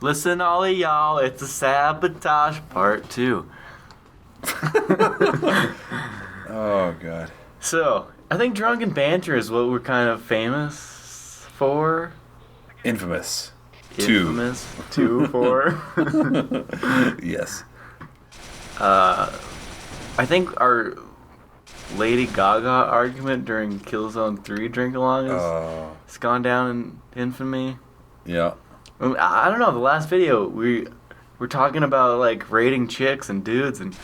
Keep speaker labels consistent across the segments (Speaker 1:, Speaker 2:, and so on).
Speaker 1: Listen, all of y'all, it's a Sabotage Part 2.
Speaker 2: Oh, God.
Speaker 1: So, I think drunken banter is what we're kind of famous for.
Speaker 2: Infamous.
Speaker 1: Infamous. Two for.
Speaker 2: Yes.
Speaker 1: I think our Lady Gaga argument during Killzone 3 Drink Along it's gone down in infamy.
Speaker 2: Yeah.
Speaker 1: I don't know, the last video, we're talking about, like, rating chicks and dudes, and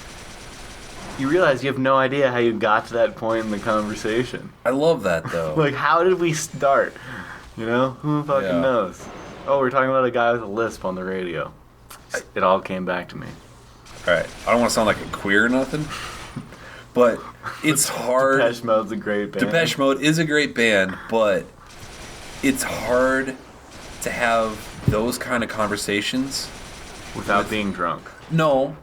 Speaker 1: you realize you have no idea how you got to that point in the conversation.
Speaker 2: I love that, though.
Speaker 1: Like, how did we start? You know? Who fucking knows? Oh, we're talking about a guy with a lisp on the radio. It all came back to me.
Speaker 2: Alright, I don't want to sound like a queer or nothing, but it's hard.
Speaker 1: Depeche Mode's a great band.
Speaker 2: Depeche Mode is a great band, but it's hard to have those kind of conversations
Speaker 1: without being drunk.
Speaker 2: No.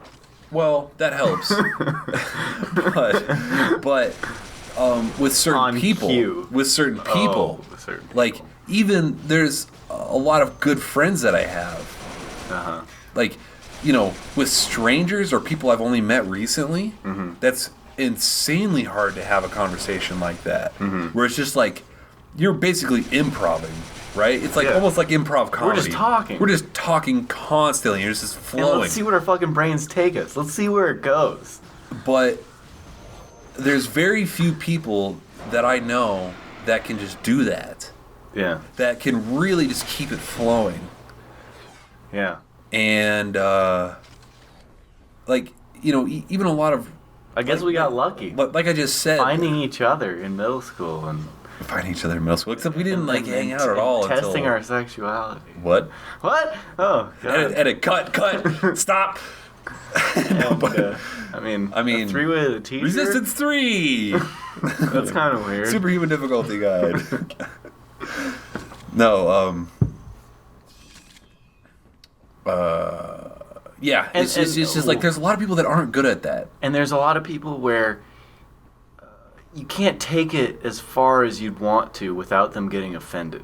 Speaker 2: Well, that helps. but with certain people, like, even there's a lot of good friends that I have. Like, you know, with strangers or people I've only met recently, that's insanely hard to have a conversation like that. Where it's just like, you're basically improving, right? It's like almost like improv comedy.
Speaker 1: We're just talking.
Speaker 2: We're just talking constantly. You're just flowing.
Speaker 1: And let's see what our fucking brains take us. Let's see where it goes.
Speaker 2: But there's very few people that I know that can just do that.
Speaker 1: Yeah.
Speaker 2: That can really just keep it flowing.
Speaker 1: Yeah.
Speaker 2: And, like, you know, even a lot of...
Speaker 1: I guess we got lucky.
Speaker 2: But like I just said...
Speaker 1: Finding each other in middle school and...
Speaker 2: Finding each other in middle school. Except we didn't, like, hang out at all until...
Speaker 1: Testing our sexuality.
Speaker 2: What?
Speaker 1: What? Oh, God.
Speaker 2: Edit, cut, stop!
Speaker 1: No, but, I mean, a three-way to the teacher?
Speaker 2: Resistance 3!
Speaker 1: That's kind of weird.
Speaker 2: Superhuman difficulty guide. No, yeah, it's just like there's a lot of people that aren't good at that.
Speaker 1: And there's a lot of people where you can't take it as far as you'd want to without them getting offended.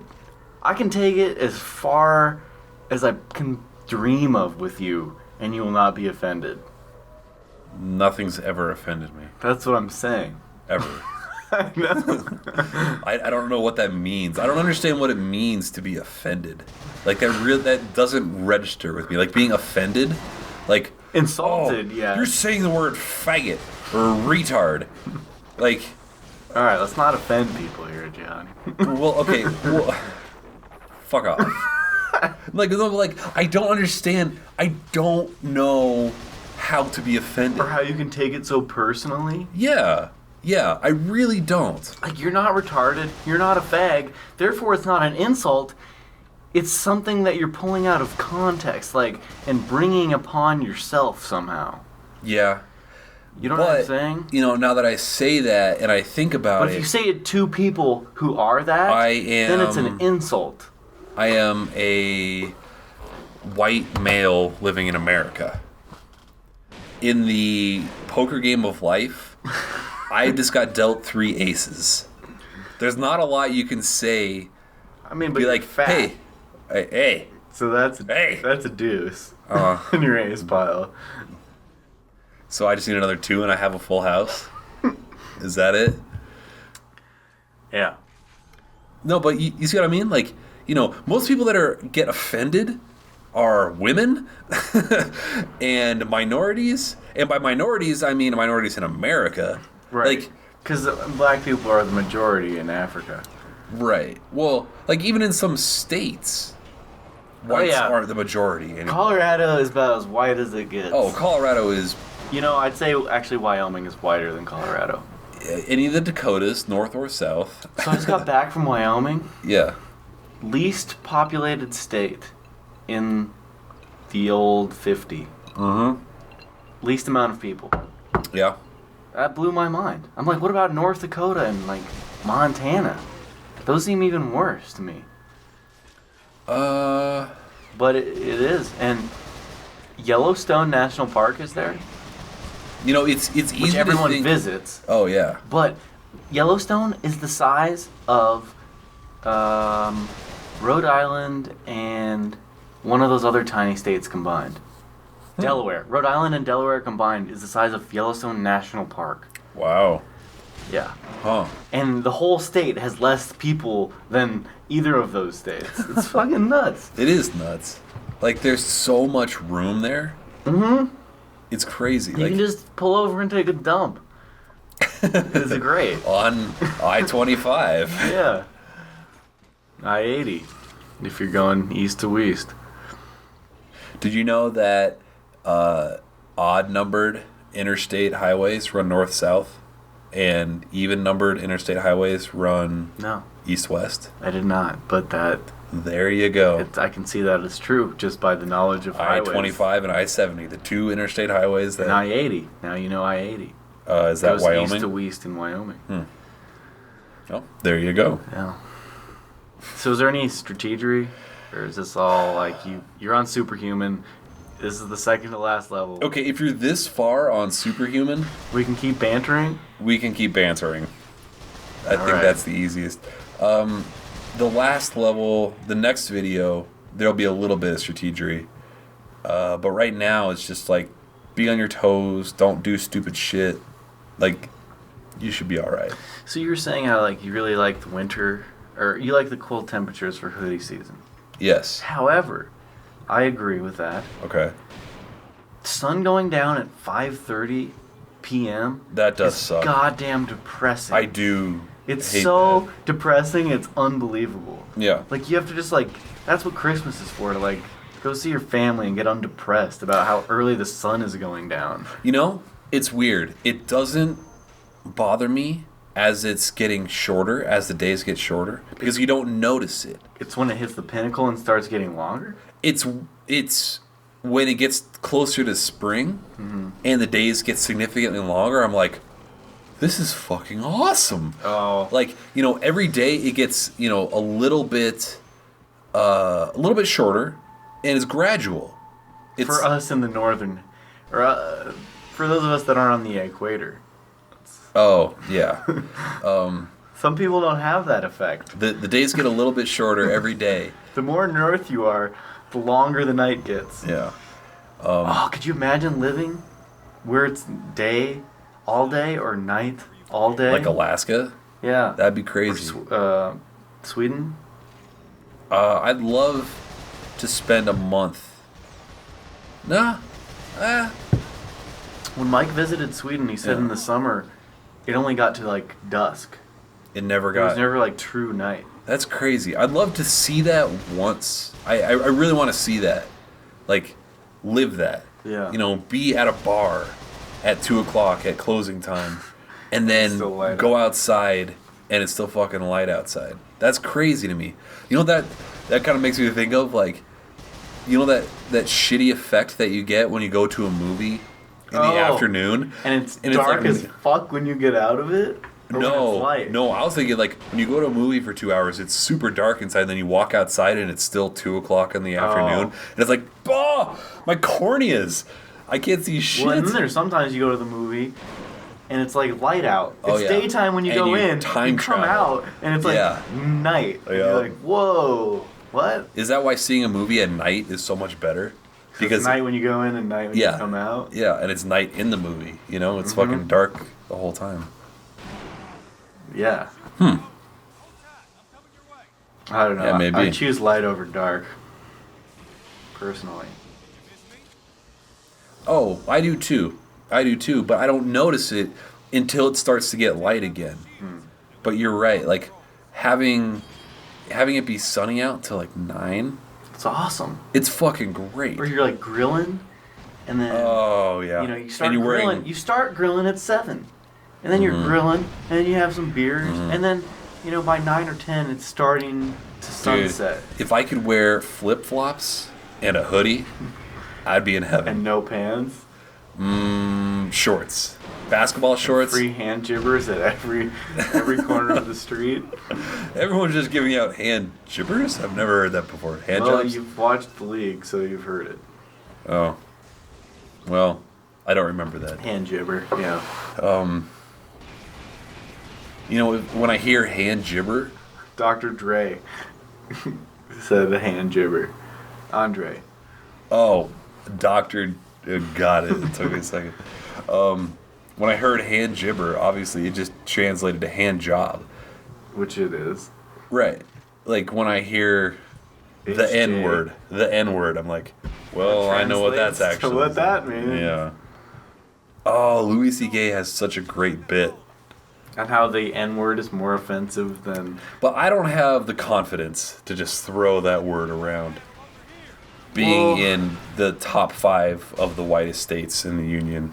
Speaker 1: I can take it as far as I can dream of with you, and you will not be offended.
Speaker 2: Nothing's ever offended me.
Speaker 1: That's what I'm saying.
Speaker 2: Ever.
Speaker 1: I know.
Speaker 2: I don't know what that means. I don't understand what it means to be offended. Like, that doesn't register with me. Like, being offended, like...
Speaker 1: Insulted, yeah.
Speaker 2: You're saying the word faggot or retard. Like...
Speaker 1: Alright, let's not offend people here, John.
Speaker 2: Well, okay. Well, fuck off. Like, I don't understand. I don't know how to be offended.
Speaker 1: Or how you can take it so personally.
Speaker 2: Yeah. Yeah, I really don't.
Speaker 1: Like, you're not retarded. You're not a fag. Therefore, it's not an insult. It's something that you're pulling out of context, like, and bringing upon yourself somehow.
Speaker 2: Yeah.
Speaker 1: You know what I'm saying?
Speaker 2: You know, now that I say that and I think about
Speaker 1: But if you say it to people who are that, then it's an insult.
Speaker 2: I am a white male living in America. In the poker game of life, I just got dealt 3 aces. There's not a lot you can say.
Speaker 1: I mean, but
Speaker 2: be
Speaker 1: you're
Speaker 2: like,
Speaker 1: fat.
Speaker 2: Hey.
Speaker 1: So that's a deuce in your ace pile.
Speaker 2: So I just need another 2 and I have a full house? Is that it?
Speaker 1: Yeah.
Speaker 2: No, but you see what I mean? Like, you know, most people that get offended are women and minorities. And by minorities, I mean minorities in America.
Speaker 1: Right.
Speaker 2: Like,
Speaker 1: because black people are the majority in Africa.
Speaker 2: Right. Well, like, even in some states, whites aren't the majority anymore.
Speaker 1: Colorado is about as white as it gets.
Speaker 2: Oh, Colorado is...
Speaker 1: You know, I'd say actually Wyoming is whiter than Colorado.
Speaker 2: Any of the Dakotas, north or south.
Speaker 1: So I just got back from Wyoming.
Speaker 2: Yeah.
Speaker 1: Least populated state in the old 50. Least amount of people.
Speaker 2: Yeah.
Speaker 1: That blew my mind. I'm like, what about North Dakota and, like, Montana? Those seem even worse to me. But it is. And Yellowstone National Park is there.
Speaker 2: You know, it's easy
Speaker 1: which everyone
Speaker 2: to think...
Speaker 1: visits.
Speaker 2: Oh, yeah.
Speaker 1: But Yellowstone is the size of Rhode Island and one of those other tiny states combined. Delaware. Rhode Island and Delaware combined is the size of Yellowstone National Park.
Speaker 2: Wow.
Speaker 1: Yeah.
Speaker 2: Huh.
Speaker 1: And the whole state has less people than either of those states. It's fucking nuts.
Speaker 2: It is nuts. Like, there's so much room there.
Speaker 1: Mm-hmm.
Speaker 2: It's crazy.
Speaker 1: You can just pull over and take a dump. It's great.
Speaker 2: On I-25.
Speaker 1: Yeah. I-80. If you're going east to west.
Speaker 2: Did you know that odd-numbered interstate highways run north-south, and even-numbered interstate highways run east-west?
Speaker 1: I did not, but that...
Speaker 2: There you go.
Speaker 1: I can see that it's true just by the knowledge of highways.
Speaker 2: I-25 and I-70, the two interstate highways that...
Speaker 1: And I-80. Now you know I-80.
Speaker 2: Is that Wyoming?
Speaker 1: East to west in Wyoming.
Speaker 2: Oh, there you go.
Speaker 1: Yeah. So is there any strategery? Or is this all like you're on Superhuman? This is the second to last level.
Speaker 2: Okay, if you're this far on Superhuman...
Speaker 1: We can keep bantering?
Speaker 2: We can keep bantering. I think that's the easiest. The last level, the next video, there'll be a little bit of strategery. But right now, it's just like, be on your toes, don't do stupid shit. Like, you should be alright.
Speaker 1: So you were saying how like you really like the winter, or you like the cold temperatures for hoodie season.
Speaker 2: Yes.
Speaker 1: However, I agree with that.
Speaker 2: Okay.
Speaker 1: Sun going down at 5:30 p.m.
Speaker 2: That does suck.
Speaker 1: Goddamn depressing.
Speaker 2: I do.
Speaker 1: It's
Speaker 2: hate
Speaker 1: so
Speaker 2: that.
Speaker 1: depressing. It's unbelievable.
Speaker 2: Yeah.
Speaker 1: Like you have to just like that's what Christmas is for, to like go see your family and get undepressed about how early the sun is going down.
Speaker 2: You know, it's weird. It doesn't bother me as it's getting shorter, as the days get shorter, because you don't notice it.
Speaker 1: It's when it hits the pinnacle and starts getting longer?
Speaker 2: It's when it gets closer to spring and the days get significantly longer, I'm like, this is fucking awesome.
Speaker 1: Oh.
Speaker 2: Like, you know, every day it gets, you know, a little bit shorter, and it's gradual.
Speaker 1: For us in the northern, or for those of us that aren't on the equator.
Speaker 2: Oh, yeah.
Speaker 1: Some people don't have that effect.
Speaker 2: The days get a little bit shorter every day.
Speaker 1: The more north you are, the longer the night gets.
Speaker 2: Yeah.
Speaker 1: Could you imagine living where it's day all day or night all day?
Speaker 2: Like Alaska?
Speaker 1: Yeah.
Speaker 2: That'd be crazy.
Speaker 1: Or Sweden?
Speaker 2: I'd love to spend a month.
Speaker 1: When Mike visited Sweden, he said in the summer, it only got to like dusk.
Speaker 2: It never
Speaker 1: It was never like true night.
Speaker 2: That's crazy. I'd love to see that once. I really want to see that. Like, live that.
Speaker 1: Yeah.
Speaker 2: You know, be at a bar at 2 o'clock at closing time, and then go outside and it's still fucking light outside. That's crazy to me. You know, that kind of makes me think of, like, you know that shitty effect that you get when you go to a movie in the afternoon?
Speaker 1: And it's dark as fuck when you get out of it?
Speaker 2: No, I was thinking, like, when you go to a movie for 2 hours, it's super dark inside, and then you walk outside and it's still 2 o'clock in the afternoon, and it's like, my corneas! I can't see shit.
Speaker 1: Well, and then there's sometimes you go to the movie and it's like light out. It's daytime when you go in, you come out, and it's like night. And you're like, whoa, what?
Speaker 2: Is that why seeing a movie at night is so much better?
Speaker 1: Because it's night when you go in and night when you come out?
Speaker 2: Yeah, and it's night in the movie, you know? It's fucking dark the whole time.
Speaker 1: Yeah. I don't know.
Speaker 2: Yeah, maybe.
Speaker 1: I choose light over dark, personally.
Speaker 2: Oh, I do too, but I don't notice it until it starts to get light again. But you're right, like, having it be sunny out till like 9.
Speaker 1: It's awesome.
Speaker 2: It's fucking great.
Speaker 1: Or you're like grilling, and then you know you start grilling at 7, and then you're grilling, and then you have some beers, and then you know by 9 or 10 it's starting to sunset.
Speaker 2: Dude, if I could wear flip flops and a hoodie, I'd be in heaven.
Speaker 1: And no pants.
Speaker 2: Shorts, basketball shorts.
Speaker 1: And free hand gibbers at every corner of the street.
Speaker 2: Everyone's just giving out hand gibbers. I've never heard that before. Hand
Speaker 1: well,
Speaker 2: jobs?
Speaker 1: You've watched the league, so you've heard it.
Speaker 2: Oh, well, I don't remember that.
Speaker 1: Hand gibber, yeah.
Speaker 2: You know, when I hear hand gibber,
Speaker 1: Dr. Dre said a hand gibber. Andre.
Speaker 2: Oh, Doctor. Got it. It took me a second. When I heard hand gibber, obviously it just translated to hand job.
Speaker 1: Which it is.
Speaker 2: Right. Like when I hear the N word, I'm like, well, I know what that's actually.
Speaker 1: What that means.
Speaker 2: Yeah. Oh, Louis C.K. has such a great bit.
Speaker 1: And how the N word is more offensive than.
Speaker 2: But I don't have the confidence to just throw that word around. Being in the top 5 of the whitest states in the Union.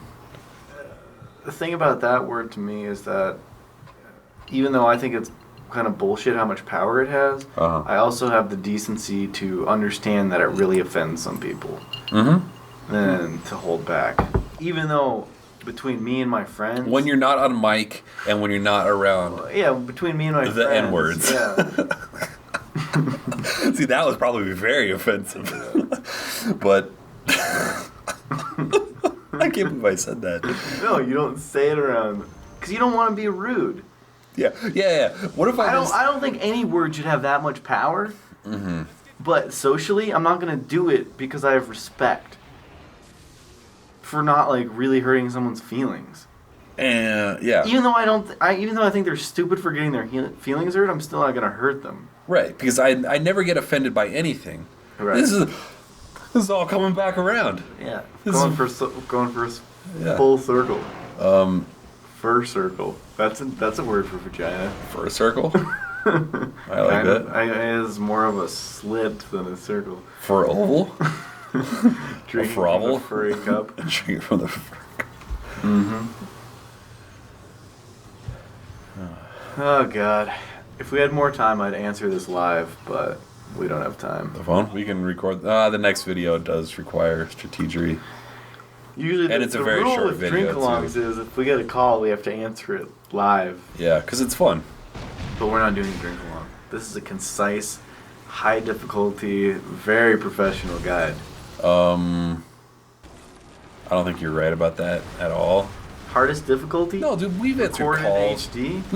Speaker 1: The thing about that word to me is that even though I think it's kind of bullshit how much power it has, I also have the decency to understand that it really offends some people. And to hold back. Even though between me and my friends...
Speaker 2: When you're not on mic and when you're not around...
Speaker 1: Yeah, between me and my friends...
Speaker 2: The N-words.
Speaker 1: Yeah.
Speaker 2: See, that was probably very offensive. But... I can't believe I said that.
Speaker 1: No, you don't say it around... Because you don't want to be rude.
Speaker 2: Yeah. What if I
Speaker 1: don't think any word should have that much power. But socially, I'm not going to do it because I have respect for not like really hurting someone's feelings.
Speaker 2: Yeah.
Speaker 1: Even though I think they're stupid for getting their feelings hurt, I'm still not going to hurt them.
Speaker 2: Right, because I never get offended by anything. Right. This is all coming back around.
Speaker 1: Yeah. Going for full circle. Fur circle. That's a word for vagina.
Speaker 2: Fur circle? I like that.
Speaker 1: It is more of a slit than a circle.
Speaker 2: For oval?
Speaker 1: Drinking from the furry cup.
Speaker 2: Drinking from the furry cup.
Speaker 1: Oh, God. If we had more time, I'd answer this live, but we don't have time.
Speaker 2: The phone? We can record. The next video does require strategery.
Speaker 1: Usually, it's a very short video. Drink-alongs is if we get a call, we have to answer it live.
Speaker 2: Yeah, because it's fun.
Speaker 1: But we're not doing drink-along. This is a concise, high-difficulty, very professional guide.
Speaker 2: I don't think you're right about that at all.
Speaker 1: Hardest difficulty?
Speaker 2: No, dude, we've answered calls.
Speaker 1: In HD?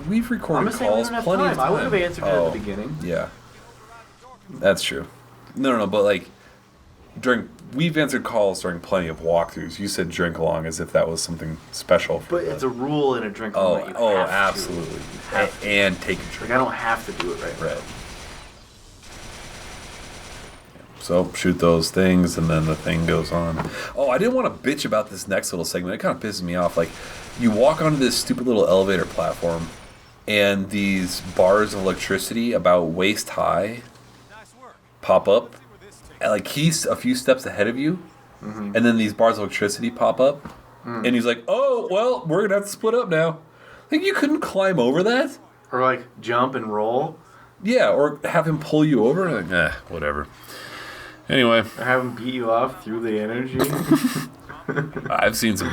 Speaker 2: We've recorded calls plenty of times.
Speaker 1: I would have answered it at the beginning.
Speaker 2: Yeah, that's true. No, but like we've answered calls during plenty of walkthroughs. You said drink along as if that was something special.
Speaker 1: But it's a rule in a drink along.
Speaker 2: Absolutely. And take a drink.
Speaker 1: Like I don't have to do it right now.
Speaker 2: So shoot those things, and then the thing goes on. Oh, I didn't want to bitch about this next little segment. It kind of pisses me off. Like, you walk onto this stupid little elevator platform, and these bars of electricity about waist high pop up. And, like, he's a few steps ahead of you, and then these bars of electricity pop up, and he's like, "Oh, well, we're gonna have to split up now." Like, you couldn't climb over that,
Speaker 1: or like jump and roll.
Speaker 2: Yeah, or have him pull you over. Like, whatever. Anyway.
Speaker 1: Or have him beat you off through the energy.
Speaker 2: I've seen some